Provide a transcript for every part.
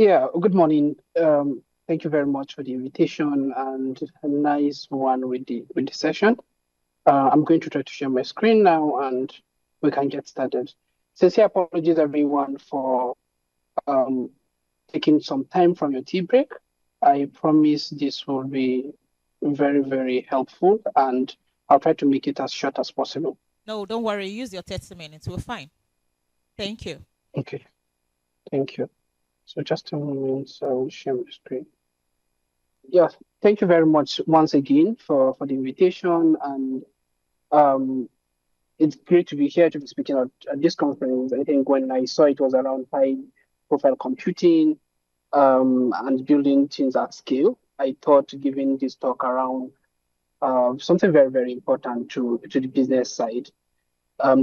Yeah, good morning. Thank you very much for the invitation and a nice one with the session. I'm going to try to share my screen now and we can get started. Sincere apologies everyone for um, taking some time from your tea break. I promise this will be very, very helpful and I'll try to make it as short as possible. No, don't worry. Use your 30 minutes. We're fine. Thank you. Okay, thank you. So just a moment, I will share my screen. Yeah, thank you very much once again for the invitation and um, it's great to be here to be speaking at this conference. I think when I saw it was around high profile computing and building things at scale, I thought giving this talk around something very, very important to the business side.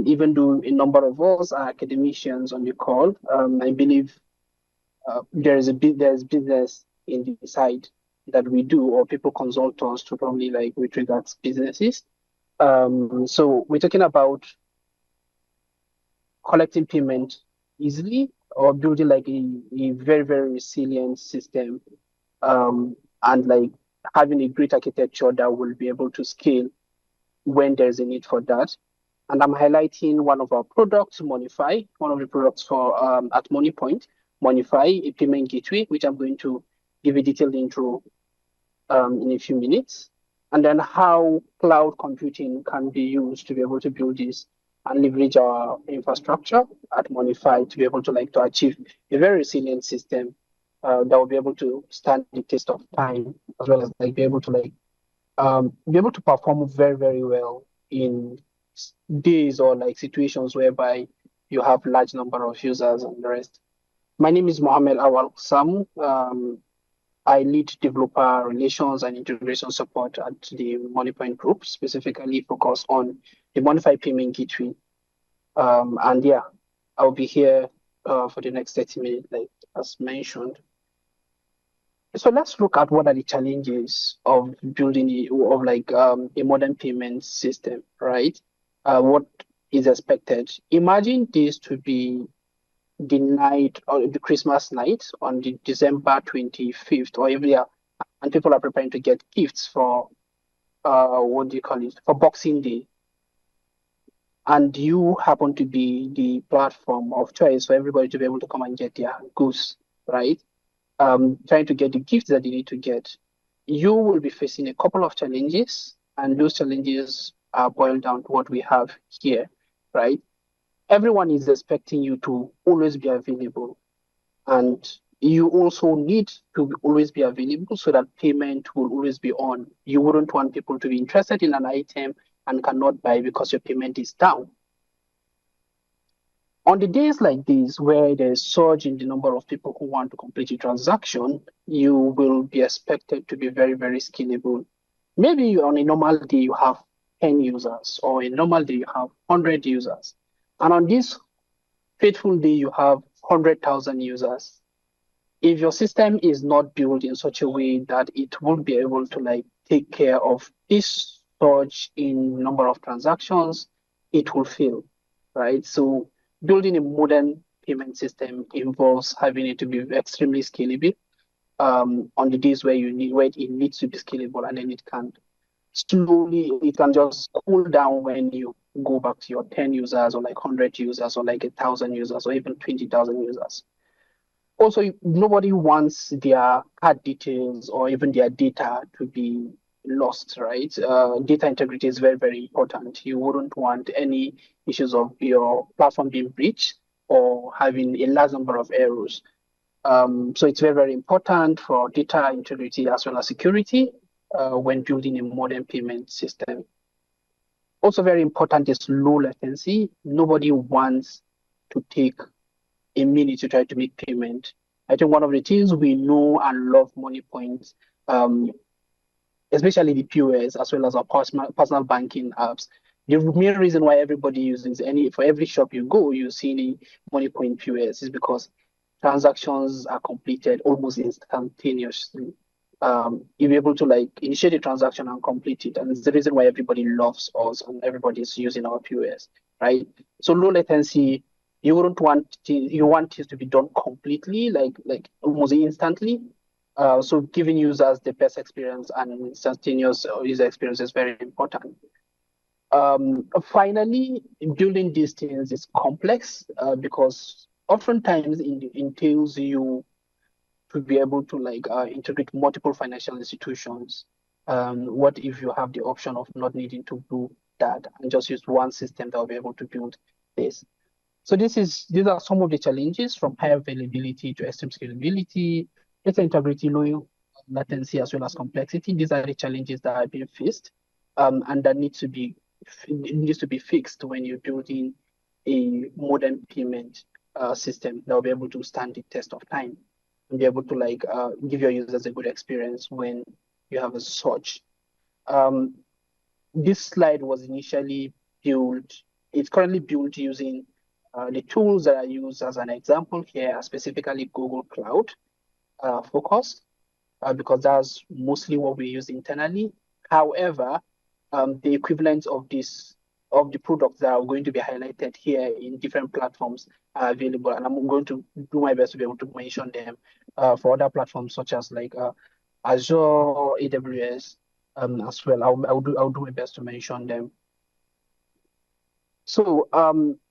Even though a number of us are academicians on the call, I believe there's business in the side that we do, or people consult us to probably like with regards businesses. So we're talking about collecting payment easily or building like a very, very resilient system and like having a great architecture that will be able to scale when there's a need for that. And I'm highlighting one of our products, Monnify, one of the products for at MoneyPoint, Monnify, a payment gateway, which I'm going to give a detailed intro in a few minutes. And then how cloud computing can be used to be able to build this and leverage our infrastructure at Monnify to be able to like to achieve a very resilient system that will be able to stand the test of time as well as like be able to perform very, very well in days or like situations whereby you have large number of users and the rest. My name is Mohammed Auwal Samu. I lead developer relations and integration support at the Monnify group, specifically focused on the Monnify payment gateway. And yeah, I'll be here for the next 30 minutes, like as mentioned. So let's look at what are the challenges of building a modern payment system, right? What is expected? Imagine this to be the night or the Christmas night on the December 25th or every year, and people are preparing to get gifts for what do you call it? For Boxing Day. And you happen to be the platform of choice for everybody to be able to come and get their goods, right? Trying to get the gifts that they need to get. You will be facing a couple of challenges, and those challenges are boiled down to what we have here, right? Everyone is expecting you to always be available, and you also need to always be available so that payment will always be on. You wouldn't want people to be interested in an item and cannot buy because your payment is down. On the days like these, where there's surge in the number of people who want to complete a transaction, you will be expected to be very, very scalable. Maybe on a normal day, you have 10 users, or a normal day, you have 100 users. And on this fateful day, you have 100,000 users. If your system is not built in such a way that it will be able to like take care of this surge in number of transactions, it will fail, right? So building a modern payment system involves having it to be extremely scalable on the days where it needs to be scalable, and then it can just cool down when you go back to your 10 users or like 100 users or like 1,000 users or even 20,000 users. Also, nobody wants their card details or even their data to be lost, right? Data integrity is very, very important. You wouldn't want any issues of your platform being breached or having a large number of errors. So it's very, very important for data integrity as well as security when building a modern payment system. Also very important is low latency. Nobody wants to take a minute to try to make payment. I think one of the things we know and love Money Points, especially the POS as well as our personal banking apps. The main reason why everybody uses for every shop you go, you see any Money Point POS is because transactions are completed almost instantaneously. You'll be able to like initiate a transaction and complete it. And it's the reason why everybody loves us and everybody's using our POS, right? So low latency You wouldn't want you want this to be done completely, like almost instantly. So giving users the best experience and instantaneous user experience is very important. Finally, building these things is complex because oftentimes it entails you to be able to integrate multiple financial institutions. What if you have the option of not needing to do that and just use one system that will be able to build this? So these are some of the challenges from high availability to extreme scalability, data integrity, low latency, as well as complexity. These are the challenges that are being faced, and that needs to be fixed when you're building a modern payment system that will be able to stand the test of time and be able to give your users a good experience when you have a search. Um, this slide was initially built, it's currently built using the tools that I use as an example here are specifically Google Cloud focused because that's mostly what we use internally. However, the equivalent of the products that are going to be highlighted here in different platforms are available, and I'm going to do my best to be able to mention them for other platforms such as Azure, AWS, as well. I'll do my best to mention them. So,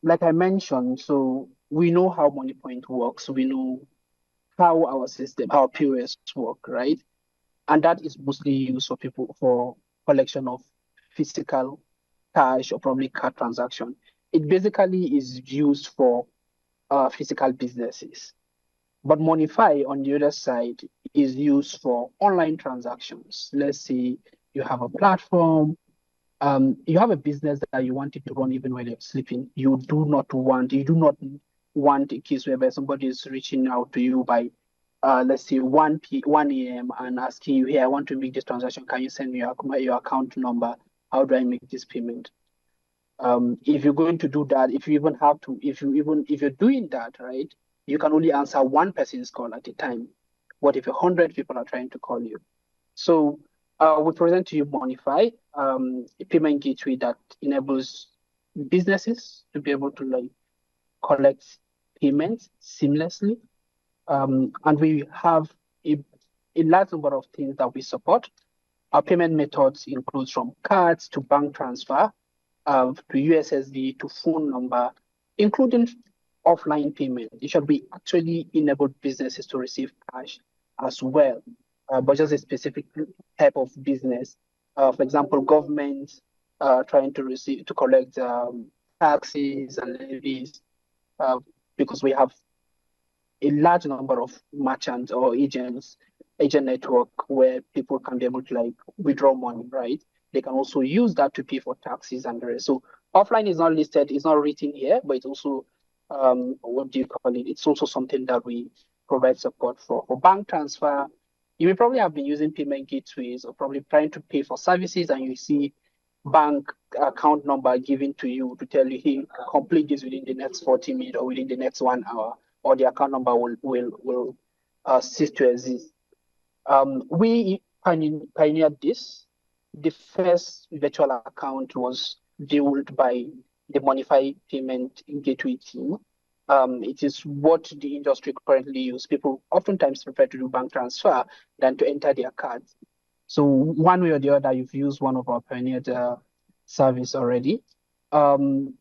like I mentioned, so we know how MoneyPoint works. We know how our system, our POS work, right? And that is mostly used for people for collection of physical cash or probably card transaction. It basically is used for physical businesses. But Monify on the other side is used for online transactions. Let's say you have a platform, you have a business that you want it to run even while you're sleeping. You do not want a case whereby somebody is reaching out to you by let's say 1 a.m. and asking you, hey, I want to make this transaction. Can you send me your account number? How do I make this payment? If you're going to do that, if you're doing that, right, you can only answer one person's call at a time. What if 100 people are trying to call you? So we present to you Monnify, a payment gateway that enables businesses to be able to collect payments seamlessly. And we have a large number of things that we support. Our payment methods include from cards to bank transfer, to USSD to phone number, including offline payment. It should be actually enable businesses to receive cash as well, but just a specific type of business. For example, government trying to collect taxes and levies, uh, because we have a large number of merchants or agent network where people can be able to withdraw money, right? They can also use that to pay for taxes and the rest. So offline is not listed, it's not written here, but it's also what do you call it? It's also something that we provide support for. For bank transfer, you may probably have been using payment gateways or probably trying to pay for services and you see bank account number given to you to tell you, hey, complete this within the next 40 minutes or within the next 1 hour, or the account number will cease to exist. We pioneered this. The first virtual account was built by the Monnify payment gateway team. It is what the industry currently use. People oftentimes prefer to do bank transfer than to enter their cards. So one way or the other, you've used one of our pioneered service already. Um,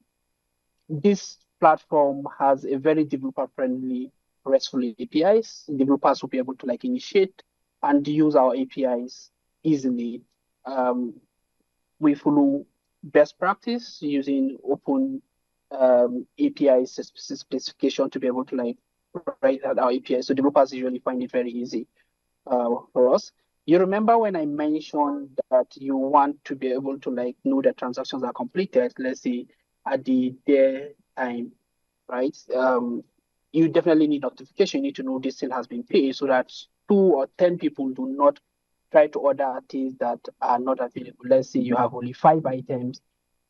this platform has a very developer-friendly RESTful APIs. Developers will be able to initiate and use our APIs easily. We follow best practice using open API specification to be able to write out our API. So developers usually find it very easy for us. You remember when I mentioned that you want to be able to know that transactions are completed, let's say at the day time, right? You definitely need notification. You need to know this thing has been paid so that 2 or 10 people do not try to order things that are not available. Let's say you have only 5 items,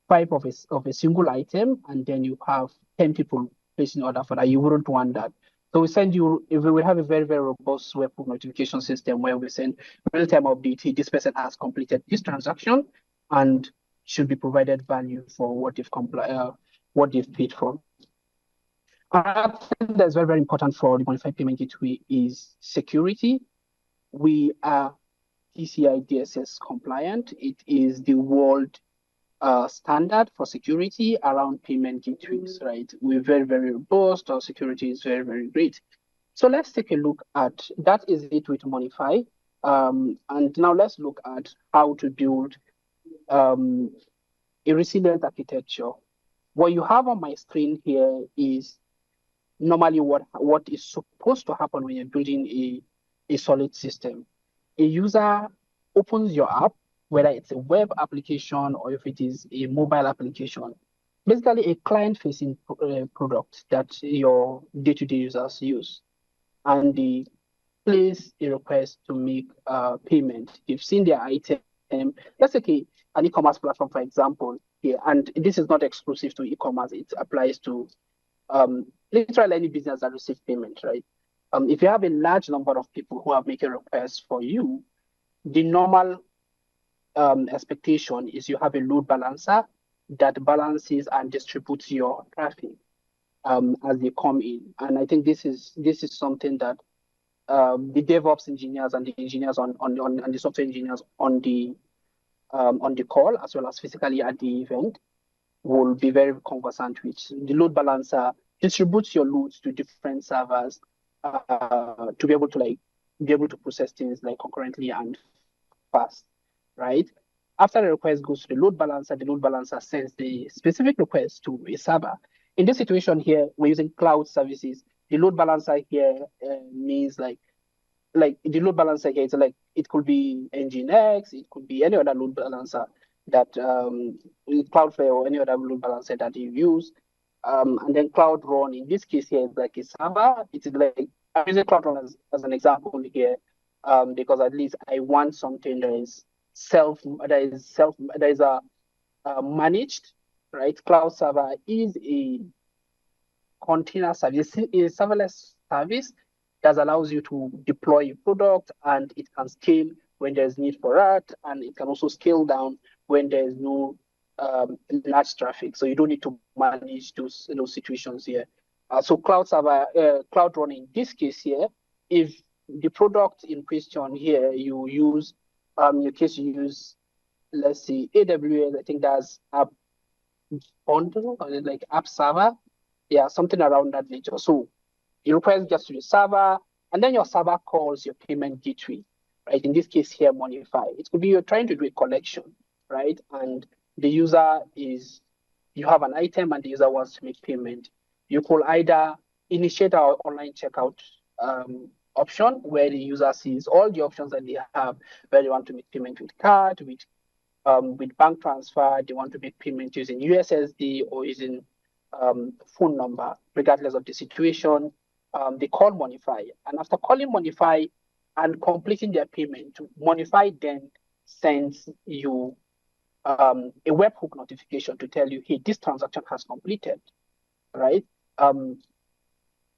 five of a single item, and then you have 10 people placing order for that. You wouldn't want that. So we send you, if we have a very, very robust web notification system where we send real-time update, hey, this person has completed this transaction and should be provided value for what they've paid for. Another thing that's very, very important for the Monnify payment gateway is security. We are PCI DSS compliant. It is the world standard for security around payment gateways, right? We're very, very robust. Our security is very, very great. So let's take a look at that. Is it with Monnify? And now let's look at how to build um, a resilient architecture. What you have on my screen here is normally what is supposed to happen when you're building a solid system. A user opens your app, whether it's a web application or if it is a mobile application, basically a client-facing product that your day-to-day users use. And they place a request to make payment. You've seen their item. Let's take an e-commerce platform, for example, here. And this is not exclusive to e-commerce. It applies to literally any business that receives payment, right? If you have a large number of people who are making requests for you, the normal expectation is you have a load balancer that balances and distributes your traffic as they come in. And I think this is something that the DevOps engineers and the engineers and the software engineers on the call, as well as physically at the event, will be very conversant with. The load balancer distributes your loads to different servers to be able to process things like concurrently and fast, right? After the request goes to the load balancer sends the specific request to a server. In this situation here, we're using cloud services. The load balancer here means like the load balancer here, it's like it could be Nginx, it could be any other load balancer that Cloudflare or any other load balancer that you use. And then Cloud Run, in this case here, is like a server. It is like, I'm using Cloud Run as an example here, because at least I want something that is managed, right? Cloud server is a container service, a serverless service that allows you to deploy a product, and it can scale when there's need for that, and it can also scale down when there's no large traffic. So you don't need to manage those situations here. So cloud server, cloud run in this case here, if the product in question here you use, in your case you use, let's see, AWS, I think that's app bundle or like app server, yeah, something around that nature. So the request gets to the server, and then your server calls your payment gateway, right? In this case here, Monnify. It could be you're trying to do a collection, right? And the user is, you have an item and the user wants to make payment. You could either initiate our online checkout option where the user sees all the options that they have, where they want to make payment with card, with bank transfer, they want to make payment using USSD or using phone number, regardless of the situation. They call Monnify, and after calling Monnify and completing their payment, Monnify then sends you a webhook notification to tell you, hey, this transaction has completed, right?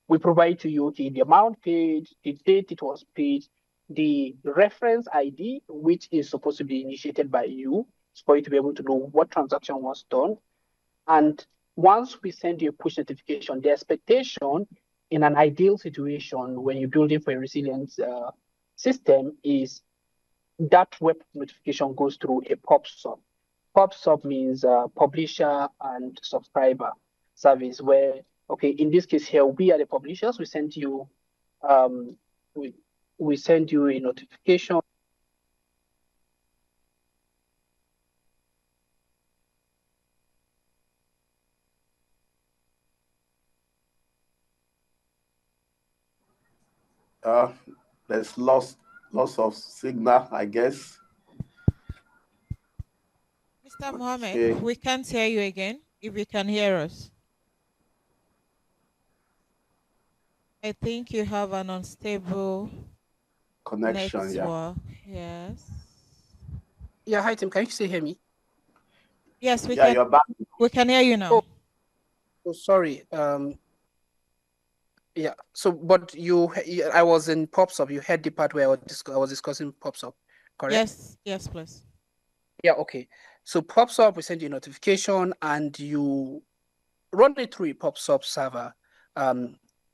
We provide to you, okay, the amount paid, the date it was paid, the reference ID, which is supposed to be initiated by you, for you to be able to know what transaction was done. And once we send you a push notification, the expectation in an ideal situation when you're building for a resilient system is that web notification goes through a pub sub. Pub sub means publisher and subscriber service, where, okay, in this case here, we are the publishers. We send you, we send you a notification. There's loss of signal, I guess. Mr. Mohammed, Okay. we can't hear you again. If you can hear us, I think you have an unstable Connection, yeah. network. Yes. Yeah, hi Tim, can you still hear me? Yes, we Yeah, can. you're back. We can hear you now. Oh, sorry. Yeah. So, but I was in PopSub. You heard the part where I was discussing PopSub, correct? Yes. Yes, please. Yeah. Okay. So PopSub, we send you a notification, and you run it through a PopSub server.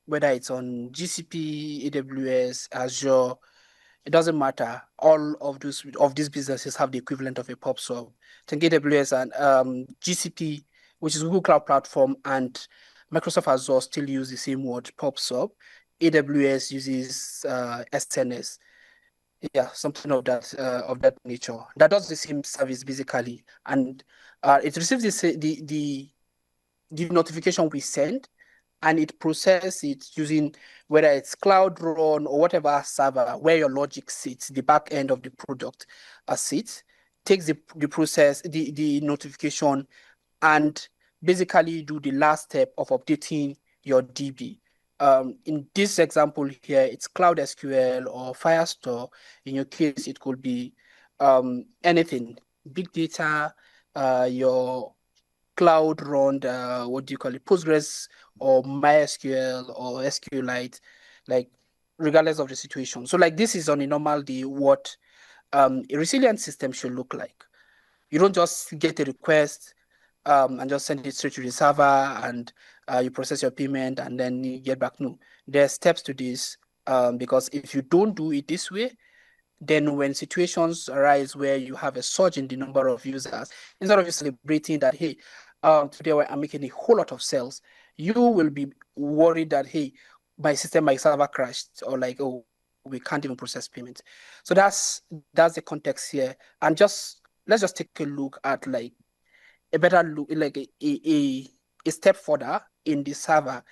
whether it's on GCP, AWS, Azure, it doesn't matter. All of these businesses have the equivalent of a pub sub. I think AWS and GCP, which is Google Cloud Platform, and Microsoft Azure still use the same word, pub sub. AWS uses SNS. Yeah, something of that nature. That does the same service basically, and it receives the notification we send, and it processes it using whether it's Cloud Run or whatever server where your logic sits, the back end of the product sits, takes the process, the notification, and basically do the last step of updating your DB. In this example here, it's Cloud SQL or Firestore. In your case, it could be anything, big data, your cloud run, what do you call it, Postgres or MySQL or SQLite, like regardless of the situation. So like this is on a normal day what a resilient system should look like. You don't just get a request and just send it straight to the server and you process your payment and then you get back. No, there are steps to this because if you don't do it this way, then when situations arise where you have a surge in the number of users, instead of you celebrating that, hey, today I'm making a whole lot of sales, you will be worried that, hey, my server crashed, or like, oh, we can't even process payments. So that's the context here. And just let's just take a look at like a better look, like a step further in the server,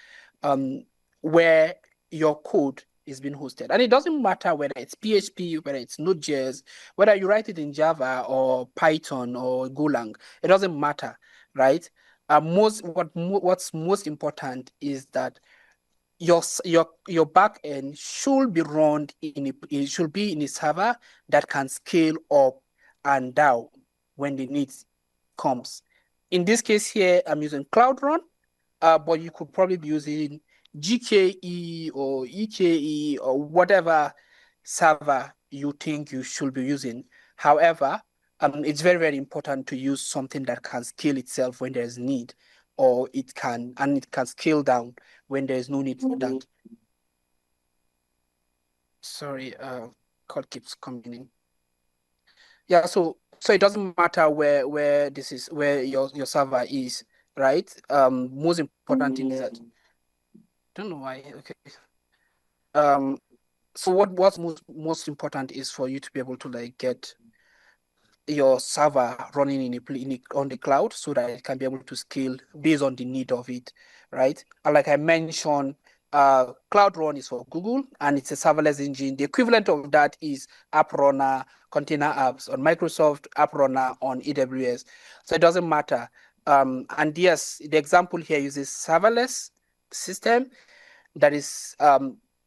where your code is being hosted. And it doesn't matter whether it's PHP, whether it's Node.js, whether you write it in Java or Python or Golang, it doesn't matter, right? What's most important is that your back end should be run it should be in a server that can scale up and down when the need comes. In this case here, I'm using Cloud Run, but you could probably be using GKE or EKE or whatever server you think you should be using. However, it's very, very important to use something that can scale itself when there's need, or it can scale down when there's no need for that. Sorry, call keeps coming in. Yeah, so it doesn't matter where this is, where your server is, right? Most important thing is that don't know why. Okay. So what's most important is for you to be able to like get your server running on the cloud so that it can be able to scale based on the need of it, right? And like I mentioned, Cloud Run is for Google and it's a serverless engine. The equivalent of that is App Runner, Container Apps on Microsoft, App Runner on AWS. So it doesn't matter. And yes, the example here uses serverless system that is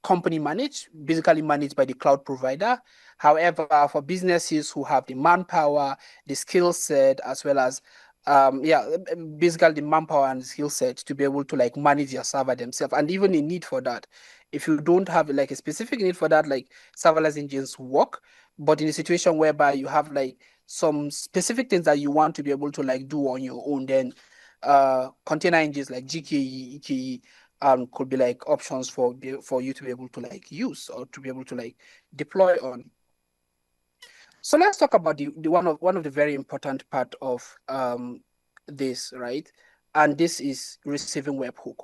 company managed, basically managed by the cloud provider. However, for businesses who have the manpower, the skill set, as well as basically the manpower and skill set to be able to like manage your server themselves, and even a need for that. If you don't have like a specific need for that, like serverless engines work, but in a situation whereby you have like some specific things that you want to be able to like do on your own, then container engines like GKE, EKE could be like options for you to be able to like use or to be able to like deploy on. So let's talk about the one of the very important part of this, right? And this is receiving webhook.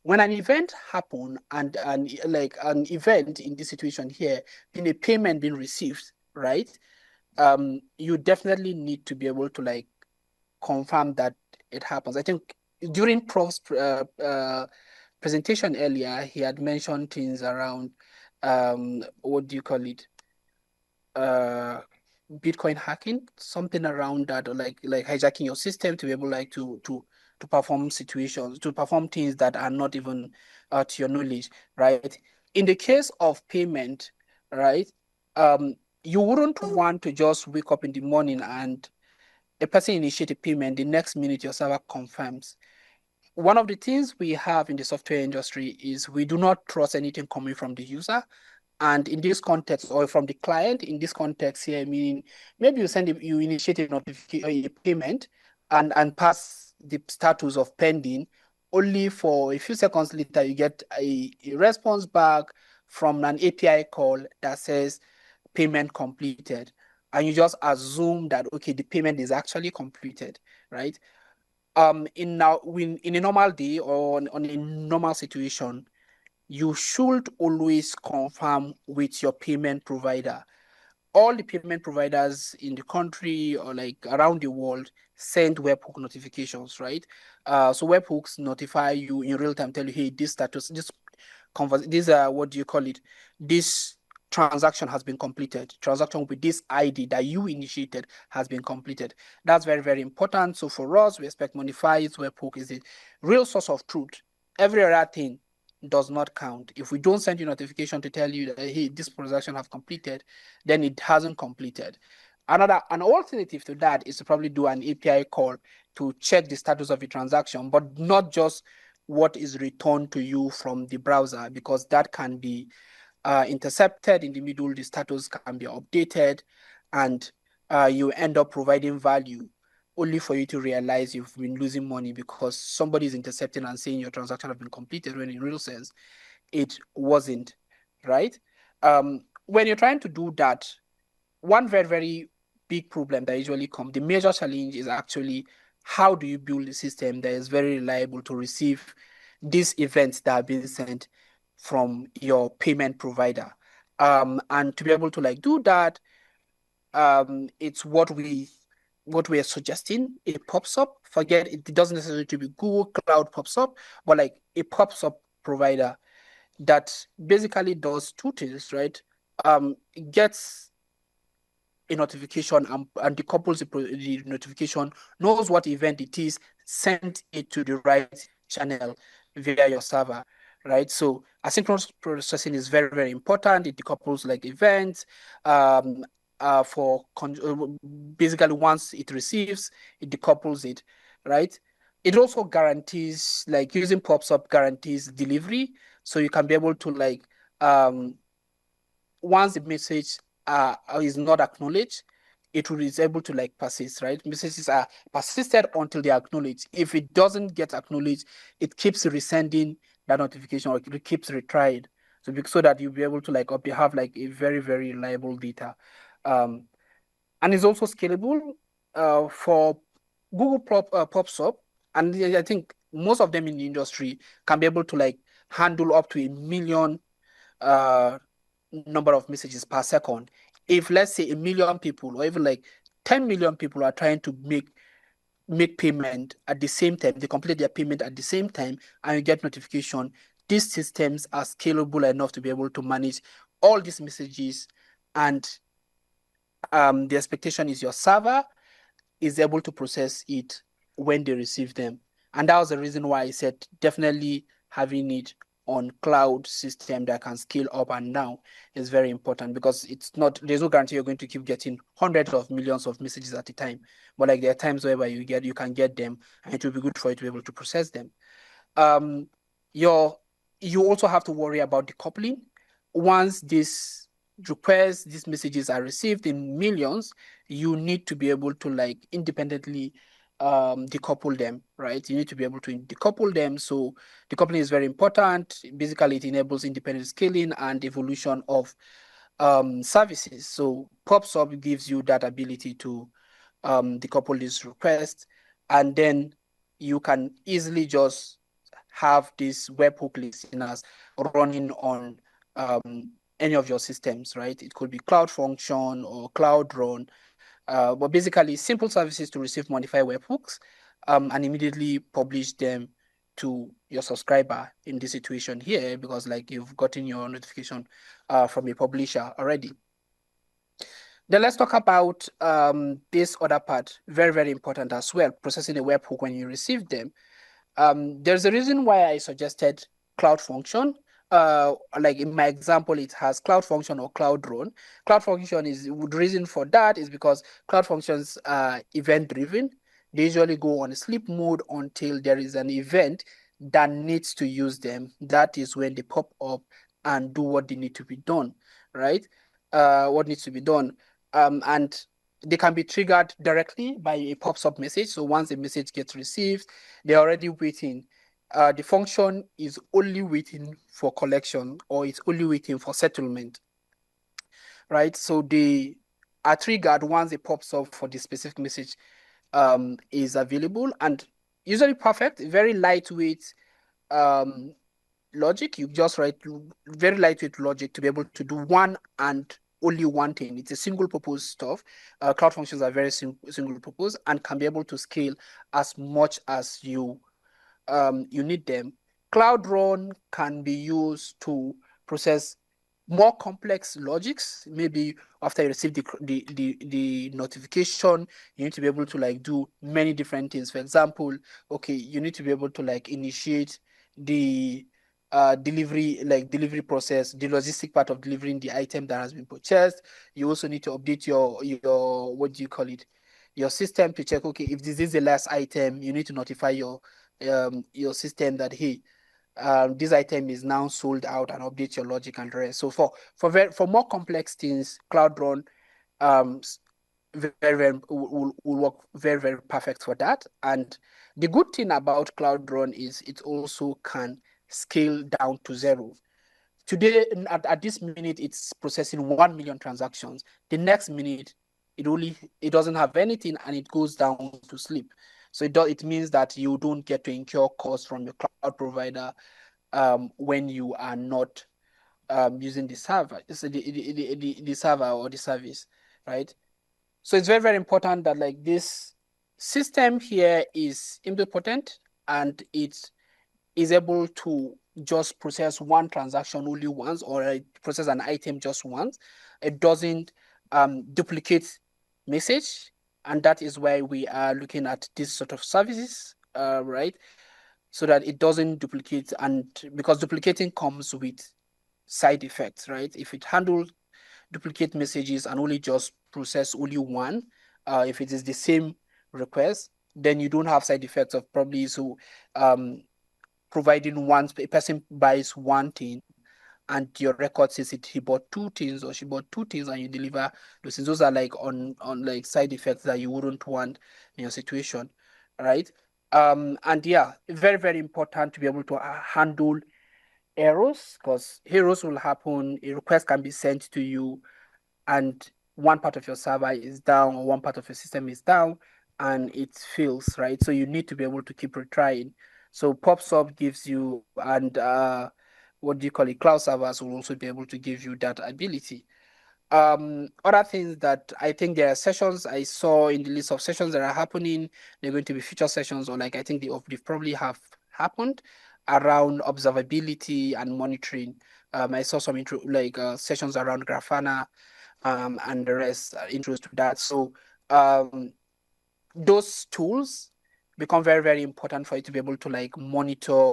When an event happen and like an event in this situation here, in a payment being received, right? You definitely need to be able to like confirm that it happens. I think during Prof's presentation earlier, he had mentioned things around what do you call it? Bitcoin hacking, something around that, or like hijacking your system to be able like to perform situations, to perform things that are not even to your knowledge, right? In the case of payment, right? You wouldn't want to just wake up in the morning and a person initiate a payment, the next minute your server confirms. One of the things we have in the software industry is we do not trust anything coming from the user. And in this context, or from the client, in this context here, meaning maybe you initiate a payment and pass the status of pending, only for a few seconds later, you get a response back from an API call that says payment completed. And you just assume that, okay, the payment is actually completed, right? In a normal day or on a normal situation, you should always confirm with your payment provider. All the payment providers in the country or like around the world send webhook notifications, right? So webhooks notify you in real time, tell you, hey, this status, this what do you call it? This transaction has been completed. Transaction with this ID that you initiated has been completed. That's very, very important. So for us, we expect Monnify's webhook is the real source of truth. Every other thing does not count. If we don't send you notification to tell you that, hey, this transaction have completed, then it hasn't completed. An alternative to that is to probably do an API call to check the status of the transaction, but not just what is returned to you from the browser, because that can be intercepted in the middle. The status can be updated, and you end up providing value only for you to realize you've been losing money because somebody is intercepting and saying your transaction has been completed when in real sense it wasn't, right? When you're trying to do that, one very, very big problem that usually comes, the major challenge is actually how do you build a system that is very reliable to receive these events that are being sent from your payment provider. And to be able to like do that, it's what we are suggesting. It pops up. Forget it doesn't necessarily to be Google Cloud pops up, but like it pops up provider that basically does two things, right? It gets a notification and decouples the notification, knows what event it is, send it to the right channel via your server, right? So asynchronous processing is very, very important. It decouples like events um, basically once it receives, it decouples it, right? It also guarantees, like using pops up guarantees delivery. So you can be able to like um, once the message is not acknowledged, is able to like persist, right? Messages are persisted until they are acknowledged. If it doesn't get acknowledged, it keeps resending that notification or it keeps retrying. So that you'll be able to like have like a very, very reliable data. Um, and it's also scalable for Google pops up. And I think most of them in the industry can be able to like handle up to 1 million uh, number of messages per second. If let's say 1 million people or even like 10 million people are trying to make payment at the same time, they complete their payment at the same time, and you get notification, these systems are scalable enough to be able to manage all these messages. And the expectation is your server is able to process it when they receive them. And that was the reason why I said definitely having it on cloud system that can scale up and down is very important, because there's no guarantee you're going to keep getting hundreds of millions of messages at a time. But like there are times where you can get them, and it will be good for you to be able to process them. Um, your you also have to worry about decoupling. Once these messages are received in millions, you need to be able to like independently decouple them, right? You need to be able to decouple them. So decoupling is very important. Basically, it enables independent scaling and evolution of services. So PubSub gives you that ability to decouple this request, and then you can easily just have this webhook listeners running on any of your systems, right? It could be Cloud Function or Cloud Run, but basically simple services to receive Monnify webhooks and immediately publish them to your subscriber in this situation here, because like you've gotten your notification from a publisher already. Then let's talk about this other part, very, very important as well, processing a webhook when you receive them. There's a reason why I suggested Cloud Function. Like in my example, it has Cloud Function or Cloud Run. Cloud Function the reason for that is because Cloud Functions are event driven. They usually go on sleep mode until there is an event that needs to use them. That is when they pop up and do what they need to be done, right? What needs to be done. And they can be triggered directly by a pops up message. So once the message gets received, they're already waiting the function is only waiting for collection, or it's only waiting for settlement, right? So they are triggered once it pops up for the specific message is available, and usually perfect, very lightweight logic. You just write very lightweight logic to be able to do one and only one thing. It's a single purpose stuff. Cloud functions are very single purpose and can be able to scale as much as you need them. Cloud Run can be used to process more complex logics. Maybe after you receive the notification, you need to be able to like do many different things. For example, okay, you need to be able to like initiate the delivery process, the logistic part of delivering the item that has been purchased. You also need to update your what do you call it, your system to check, okay, if this is the last item, you need to notify your system that, hey, this item is now sold out, and update your logic and the rest. So for more complex things, Cloud Run um very will work very, very perfect for that. And the good thing about Cloud Run is it also can scale down to zero. Today, at this minute, it's processing 1 million transactions. The next minute, it doesn't have anything, and it goes down to sleep. So it means that you don't get to incur costs from your cloud provider when you are not using the server, the server or the service, right? So it's very, very important that like this system here is impotent, and it is able to just process one transaction only once, or process an item just once. It doesn't duplicate message, and that is why we are looking at this sort of services, right? So that it doesn't duplicate, and because duplicating comes with side effects, right? If it handles duplicate messages and only just process only one, if it is the same request, then you don't have side effects of probably providing one, a person buys one thing and your record says he bought two things or she bought two things, and you deliver those things. Those are like on like side effects that you wouldn't want in your situation, right? And yeah, very, very important to be able to handle errors, because errors will happen. A request can be sent to you, and one part of your server is down, or one part of your system is down, and it fails, right? So you need to be able to keep retrying. So PopSub gives you, and what do you call it? Cloud servers will also be able to give you that ability. Other things that I think there are sessions I saw in the list of sessions that are happening. They're going to be future sessions, or like I think they probably have happened around observability and monitoring. I saw some intro sessions around Grafana, and the rest intros to that. So those tools become very, very important for you to be able to like monitor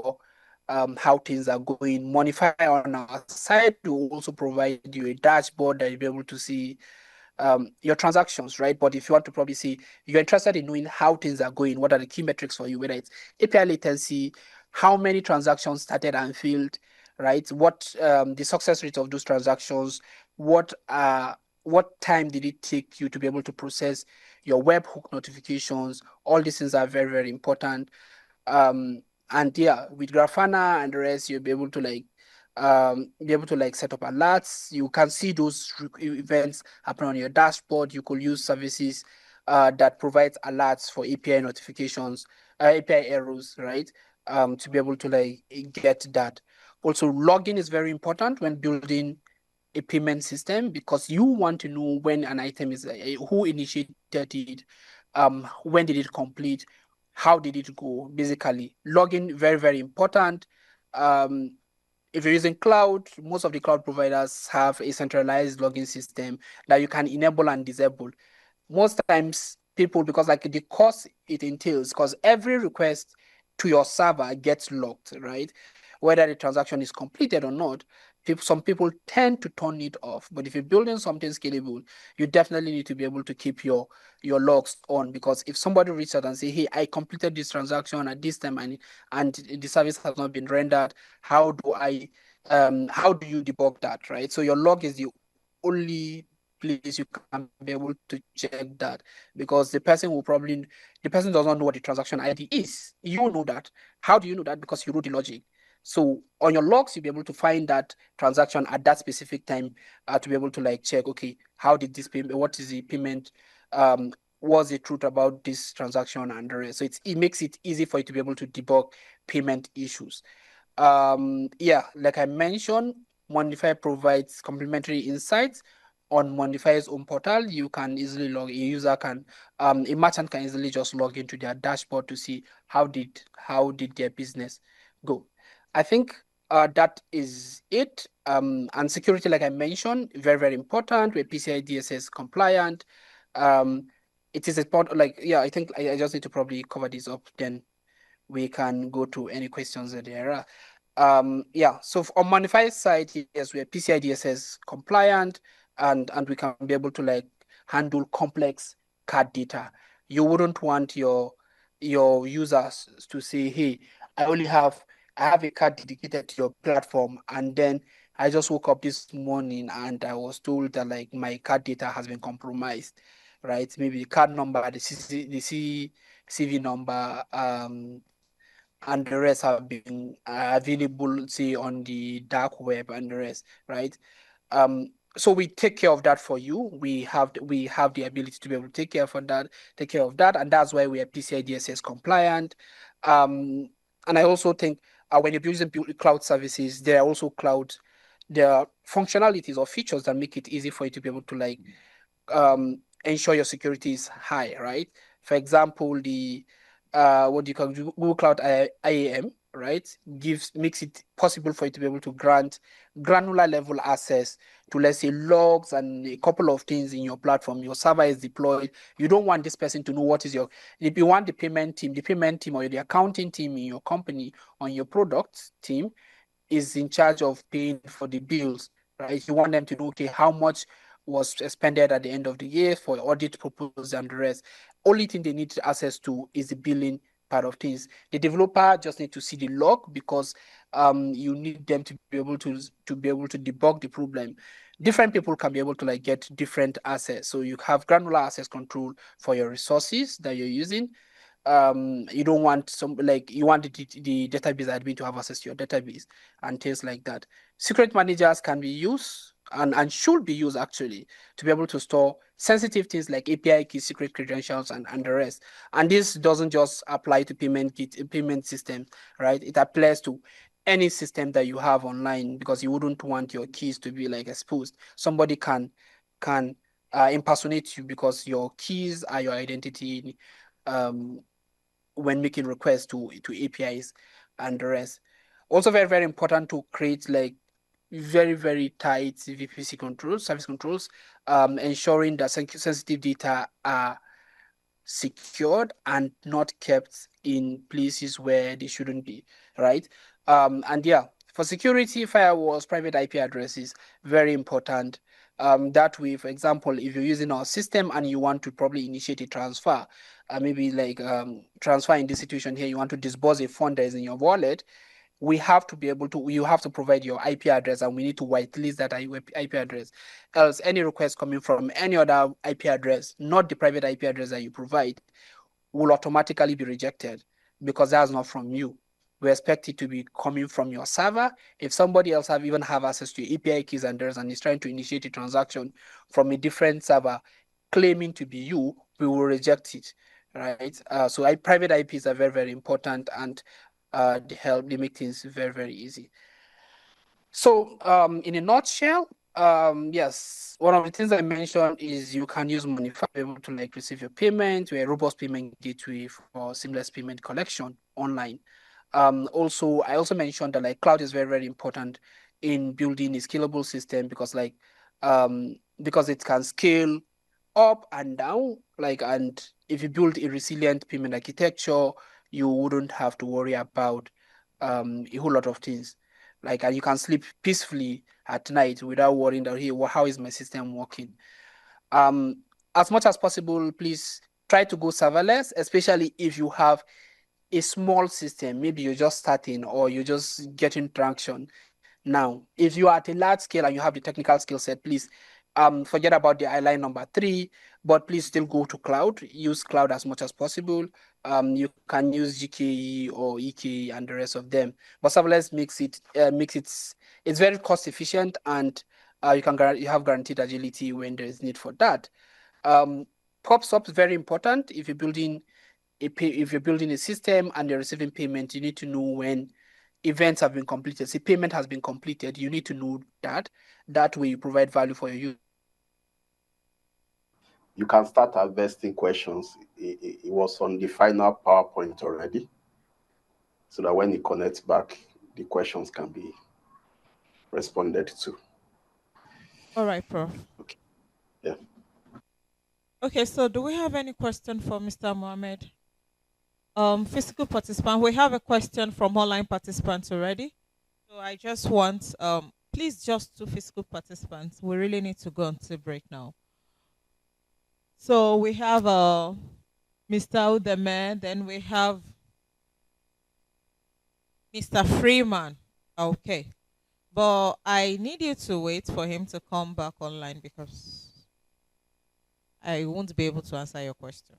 how things are going. Monnify on our side will also provide you a dashboard that you'll be able to see your transactions, right? But if you want to probably see, you're interested in knowing how things are going, what are the key metrics for you, whether it's API latency, how many transactions started and failed, right? What the success rate of those transactions, what time did it take you to be able to process your webhook notifications? All these things are very, very important. And yeah, with Grafana and the rest, you'll be able to like set up alerts. You can see those events happen on your dashboard. You could use services that provides alerts for API notifications, API errors, right? To be able to like get that. Also, logging is very important when building a payment system, because you want to know when an item is who initiated it, when did it complete, how did it go. Basically, logging very, very important. If you're using cloud, most of the cloud providers have a centralized logging system that you can enable and disable. Most times people, because like the cost it entails, because every request to your server gets logged, right? Whether the transaction is completed or not, some people tend to turn it off. But if you're building something scalable, you definitely need to be able to keep your logs on, because if somebody reaches out and say, hey, I completed this transaction at this time, and the service has not been rendered, how do you debug that, right? So your log is the only please, you can be able to check that, because the person does not know what the transaction ID is. You know that. How do you know that? Because you wrote the logic. So on your logs, you'll be able to find that transaction at that specific time, to be able to like check, okay, how did this payment, what is the payment, was the truth about this transaction and the rest. So it makes it easy for you to be able to debug payment issues. Yeah, like I mentioned, Monnify provides complementary insights on Monnify's own portal. You can easily log, a merchant can easily just log into their dashboard to see how did their business go. I think that is it. And security, like I mentioned, very, very important. We're PCI DSS compliant. It is a part, like, yeah, I think I just need to probably cover this up, then we can go to any questions that there are. Yeah, so on Monnify's side, yes, we're PCI DSS compliant, and we can be able to like handle complex card data. You wouldn't want your users to say, hey, I have a card dedicated to your platform, and then I just woke up this morning and I was told that like my card data has been compromised, right? Maybe the card number, the CV number, and the rest have been available, say, on the dark web and the rest, right? So we take care of that for you. We have the ability to be able to take care of that, and that's why we are PCI DSS compliant. And I also think when you're using cloud services, there are functionalities or features that make it easy for you to be able to like ensure your security is high, right? For example, the what you call Google Cloud IAM, right, makes it possible for you to be able to grant granular level access to, let's say, logs and a couple of things in your platform. Your server is deployed. You don't want this person to know what is your. If you want the payment team or the accounting team in your company on your product team is in charge of paying for the bills, right? You want them to know, okay, how much was expended at the end of the year for audit purposes and the rest. Only thing they need access to is the billing part of things. The developer just need to see the log, because you need them to be able to debug the problem. Different people can be able to like get different access. So you have granular access control for your resources that you're using. You don't want you want the database admin to have access to your database and things like that. Secret managers can be used and should be used actually to be able to store sensitive things like API keys, secret credentials, and the rest. And this doesn't just apply to payment systems, right? It applies to any system that you have online, because you wouldn't want your keys to be like exposed. Somebody can impersonate you because your keys are your identity. When making requests to APIs and the rest. Also very, very important to create like very, very tight VPC controls, service controls, ensuring that sensitive data are secured and not kept in places where they shouldn't be, right? And yeah, for security, firewalls, private IP addresses, very important. That way, for example, if you're using our system and you want to probably initiate a transfer, maybe like transfer in this situation here, you want to disburse a fund that is in your wallet, you have to provide your IP address, and we need to whitelist that IP address. Else, any request coming from any other IP address, not the private IP address that you provide, will automatically be rejected, because that's not from you. We expect it to be coming from your server. If somebody else even have access to API keys and is trying to initiate a transaction from a different server claiming to be you, we will reject it, right? So private IPs are very, very important, and they make things very, very easy. So in a nutshell, yes, one of the things I mentioned is you can use Monnify to be able to like receive your payment. We're a robust payment gateway for seamless payment collection online. Also, I also mentioned that like cloud is very, very important in building a scalable system, because it can scale up and down. And if you build a resilient payment architecture, you wouldn't have to worry about a whole lot of things. And you can sleep peacefully at night without worrying that, hey, how is my system working? As much as possible, please try to go serverless, especially if you have a small system. Maybe you're just starting or you're just getting traction. Now, if you are at a large scale and you have the technical skill set, please Forget about the line number 3, but please still go to cloud. Use cloud as much as possible. You can use GKE or EKE and the rest of them. But serverless makes it's very cost efficient, and you have guaranteed agility when there is need for that. POP-SOP is very important. If you're building a system and you're receiving payment, you need to know when events have been completed. See, payment has been completed. You need to know that. That way, you provide value for your user. You can start harvesting questions. It was on the final PowerPoint already, so that when it connects back, the questions can be responded to. All right, Prof. Okay. Yeah. Okay, so do we have any question for Mr. Mohammed? Physical participant, we have a question from online participants already. So I just want, please, just 2 physical participants. We really need to go on to break now. So we have Mr. Udeme, then we have Mr. Freeman. Okay. But I need you to wait for him to come back online because I won't be able to answer your question.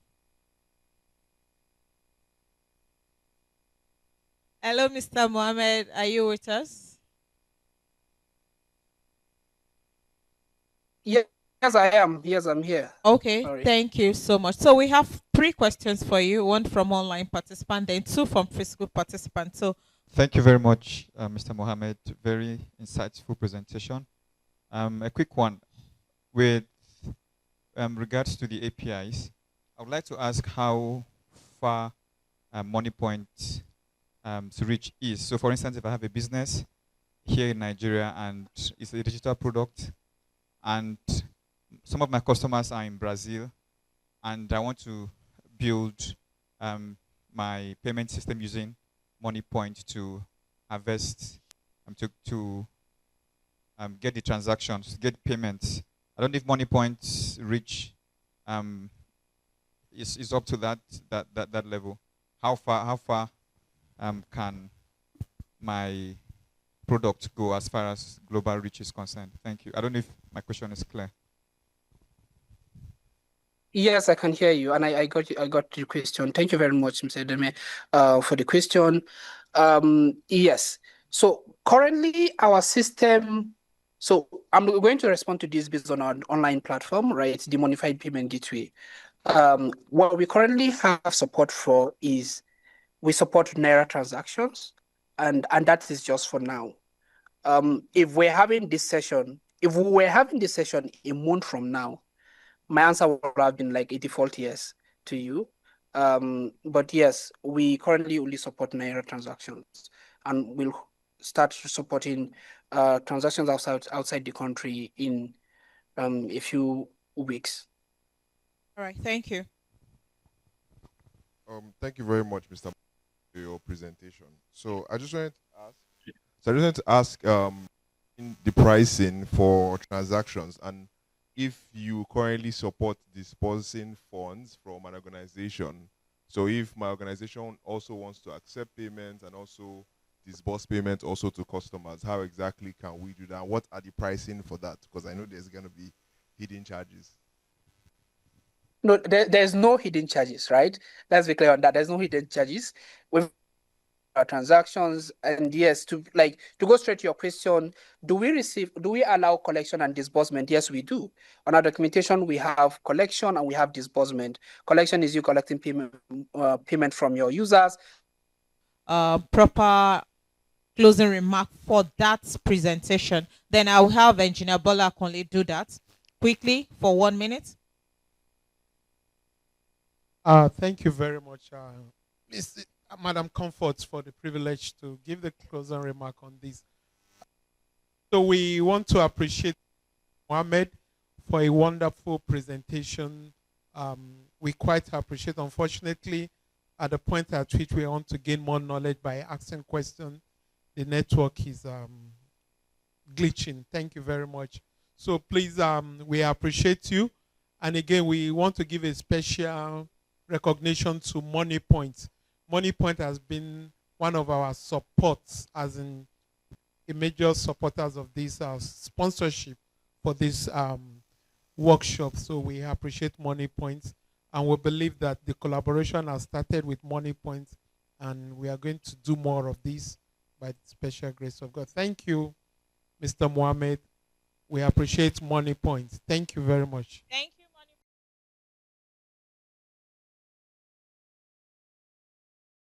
Hello, Mr. Mohammed. Are you with us? Yes, I am. Yes, I'm here. Okay, Sorry. Thank you so much. So we have 3 questions for you, 1 from online participant, then 2 from physical participant. So thank you very much, Mr. Mohammed. Very insightful presentation. A quick one. With regards to the APIs, I would like to ask how far Monnify to reach is. So for instance, if I have a business here in Nigeria and it's a digital product, and some of my customers are in Brazil, and I want to build my payment system using Monnify to harvest, to get the transactions, get payments. I don't know if Monnify reach is up to that level. How far can my product go as far as global reach is concerned? Thank you. I don't know if my question is clear. Yes, I can hear you, and I got your question. Thank you very much, Mr. Deme, for the question. Yes. So currently, our system. So I'm going to respond to this based on our online platform, right? The Monnify Payment Gateway. What we currently have support for is we support Naira transactions, and that is just for now. If we were having this session a month from now, my answer would have been like a default yes to you. But yes, we currently only support Naira transactions, and we'll start supporting transactions outside the country in a few weeks. all right, thank you. Thank you very much, Mr. for your presentation. So I just wanted to ask, in the pricing for transactions, and if you currently support disbursing funds from an organization. So if my organization also wants to accept payments and also disburse payments also to customers, how exactly can we do that? What are the pricing for that? Because I know there's going to be hidden charges. No, there's no hidden charges, right? Let's be clear on that. There's no hidden charges with our transactions. And yes, to go straight to your question, do we allow collection and disbursement? Yes, we do. On our documentation, we have collection and we have disbursement. Collection is you collecting payment from your users. Proper closing remark for that presentation. Then I'll have Engineer Bola Akonle do that quickly for 1 minute. Thank you very much, Madam Comforts, for the privilege to give the closing remark on this. So we want to appreciate Mohammed for a wonderful presentation. We quite appreciate. Unfortunately, at the point at which we want to gain more knowledge by asking questions, the network is glitching. Thank you very much. So please, we appreciate you. And again, we want to give a special recognition to Monnify. Monnify has been one of our supports, as in a major supporters of this sponsorship for this workshop. So we appreciate Money Points, and we believe that the collaboration has started with Money Points, and we are going to do more of this by the special grace of God. Thank you, Mr. Mohammed. We appreciate Money Points. Thank you very much. Thank